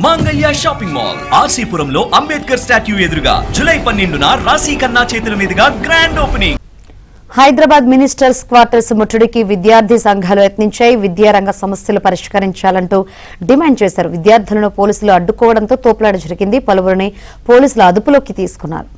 మాంగళ్య shopping mall ఆర్సీపురంలో Ambedkar statue ఎదురుగా July 12న రాశి ఖన్నా చేతుల మీదుగా grand opening. Hyderabad ministers quarters ముట్టడికి విద్యార్థి సంఘాలు యత్నించాయి. విద్యారంగ సమస్యలు పరిష్కరించాలంటూ డిమాండ్ చేశారు. విద్యార్థులను పోలీసులు అడ్డుకోవడంతో తోపులాట జరిగింది. పలువురిని పోలీసులు అదుపులోకి తీసుకున్నారు.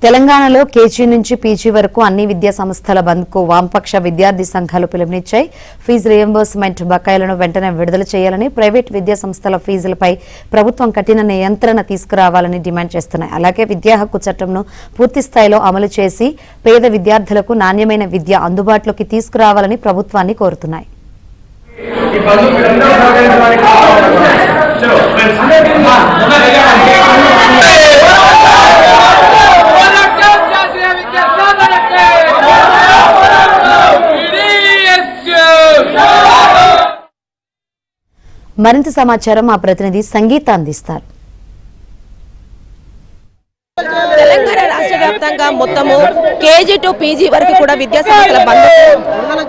తెలంగాణలో కేజీ నుంచి పీజీ వరకు అన్ని విద్యా సంస్థల బంద్కు వామపక్ష విద్యార్థి సంఘాలు పిలుపునిచ్చాయి. ఫీజు రియంబర్స్మెంట్ బకాయిలను వెంటనే విడుదల చేయాలని, ప్రైవేట్ విద్యా సంస్థల ఫీజులపై ప్రభుత్వం కఠిన నియంత్రణ తీసుకురావాలని డిమాండ్ చేస్తున్నాయి. అలాగే విద్యా హక్కు చట్టంను పూర్తి స్థాయిలో అమలు చేసి పేద విద్యార్థులకు నాణ్యమైన విద్య అందుబాటులోకి తీసుకురావాలని ప్రభుత్వాన్ని కోరుతున్నాయి. మరింత సమాచారం మా ప్రతినిధి సంగీత అందిస్తారు. తెలంగాణ రాష్ట్ర వ్యాప్తంగా మొత్తము కేజీ టు పీజీ వరకు కూడా విద్యా సంస్థల బంద్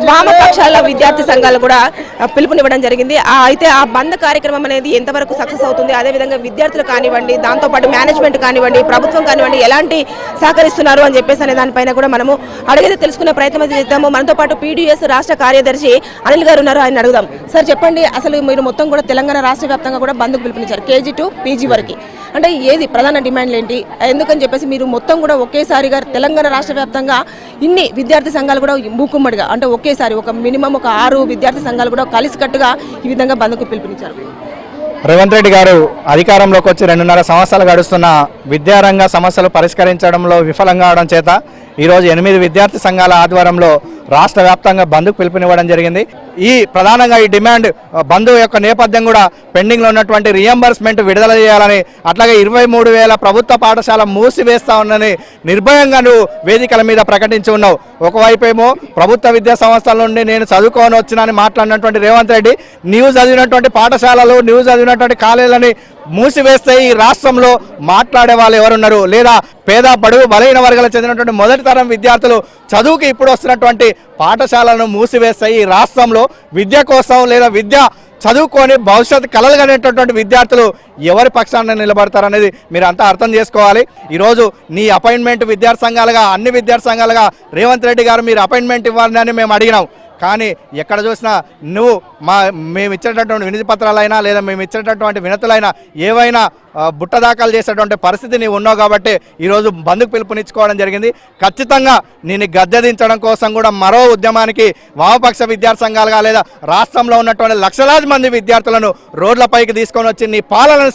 వామపక్షాల విద్యార్థి సంఘాలు కూడా పిలుపునివ్వడం జరిగింది. అయితే ఆ బంద్ కార్యక్రమం అనేది ఎంతవరకు సక్సెస్ అవుతుంది, అదేవిధంగా విద్యార్థులు కానివ్వండి, దాంతోపాటు మేనేజ్మెంట్ కానివ్వండి, ప్రభుత్వం కానివ్వండి ఎలాంటి సహకరిస్తున్నారు అని చెప్పేసి అనే దానిపైన కూడా మనము అడిగితే తెలుసుకునే ప్రయత్నం చేద్దాము. మనతో పాటు పీడీఎస్ రాష్ట్ర కార్యదర్శి అనిల్ గారు ఉన్నారు, ఆయన అడుగుదాం. సార్ చెప్పండి, అసలు మీరు మొత్తం కూడా తెలంగాణ రాష్ట్ర వ్యాప్తంగా కూడా బంద్కు పిలుపునిచ్చారు కేజీ టు పీజీ వరకు. అంటే ఏది ప్రధాన డిమాండ్లు ఏంటి, ఎందుకని చెప్పేసి మీరు మొత్తం కూడా ఒకేసారిగా తెలంగాణ రాష్ట్ర వ్యాప్తంగా ఇన్ని విద్యార్థి సంఘాలు కూడా మూకుమ్మడిగా అంటే ఒకేసారి ఒక మినిమం ఒక 6 విద్యార్థి సంఘాలు కూడా కలిసికట్టుగా ఈ విధంగా బంద్కు పిలుపునిచ్చారు? రేవంత్ రెడ్డి గారు అధికారంలోకి వచ్చి 2.5 సంవత్సరాలు గడుస్తున్న విద్యారంగ సమస్యలు పరిష్కరించడంలో విఫలం కావడం చేత ఈరోజు 8 విద్యార్థి సంఘాల ఆధ్వర్యంలో రాష్ట్ర వ్యాప్తంగా బంద్కు పిలుపునివ్వడం జరిగింది. ఈ ప్రధానంగా ఈ డిమాండ్ బంద్ యొక్క నేపథ్యం కూడా పెండింగ్లో ఉన్నటువంటి రియంబర్స్మెంట్ విడుదల చేయాలని, అట్లాగే 23,000 ప్రభుత్వ పాఠశాల మూసివేస్తా ఉన్నని నిర్భయంగా నువ్వు వేదికల మీద ప్రకటించి ఉన్నావు. ఒకవైపేమో ప్రభుత్వ విద్యా సంస్థల నుండి నేను చదువుకొని వచ్చినని మాట్లాడినటువంటి రేవంత్ రెడ్డి నీవు చదివినటువంటి పాఠశాలలు, నీవు చదివినటువంటి కాలేజీలని మూసివేస్తే ఈ రాష్ట్రంలో మాట్లాడే వాళ్ళు ఎవరున్నారు? లేదా పేద బడుగు బలహీన వర్గాలకు చెందినటువంటి మొదటి తరం విద్యార్థులు చదువుకి ఇప్పుడు వస్తున్నటువంటి పాఠశాలను మూసివేస్తే ఈ రాష్ట్రంలో విద్య కోసం లేదా విద్య చదువుకొని భవిష్యత్తు కలలుగనేటటువంటి విద్యార్థులు ఎవరి పక్షాన నిలబడతారనేది మీరు అంతా అర్థం చేసుకోవాలి. ఈరోజు నీ అపాయింట్మెంట్ విద్యార్థి సంఘాలుగా అన్ని విద్యార్థి సంఘాలుగా రేవంత్ రెడ్డి గారు మీరు అపాయింట్మెంట్ ఇవ్వాలని మేము అడిగినాం. కానీ ఎక్కడ చూసినా నువ్వు మేము ఇచ్చేటటువంటి వినతి పత్రాలైనా లేదా మేము ఇచ్చేటటువంటి వినతులైనా ఏవైనా బుట్ట దాఖలు చేసేటువంటి పరిస్థితి నీవు ఉన్నావు కాబట్టి ఈరోజు బంద్కు పిలుపునిచ్చుకోవడం జరిగింది. ఖచ్చితంగా నేను గద్దెదించడం కోసం కూడా మరో ఉద్యమానికి వామపక్ష విద్యార్థి సంఘాలుగా లేదా రాష్ట్రంలో ఉన్నటువంటి లక్షలాది మంది విద్యార్థులను రోడ్లపైకి తీసుకొని వచ్చి నీ పాలనను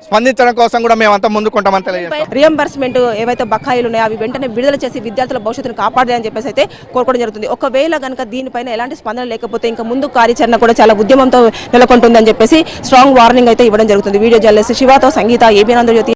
స్పందించడం కోసం కూడా మేమంతా ముందుకుంటామని తెలియజేస్తాం. రియంబర్స్మెంట్ ఏవైతే బకాయిలు ఉన్నాయో అవి వెంటనే విడుదల చేసి విద్యార్థుల భవిష్యత్తును కాపాడాలని చెప్పేసి అయితే కోరుకోవడం జరుగుతుంది. ఒకవేళ కనుక దీనిపైన ఎలాంటి స్పందన లేకపోతే ఇంకా ముందు కార్యాచరణ కూడా చాలా ఉద్యమంతో నెలకొంటుందని చెప్పేసి స్ట్రాంగ్ వార్నింగ్ అయితే ఇవ్వడం జరుగుతుంది. వీడియో జర్నలిస్ట్ శివాతో సంగీత, ఏబీ ఆంధ్రజ్యోతి.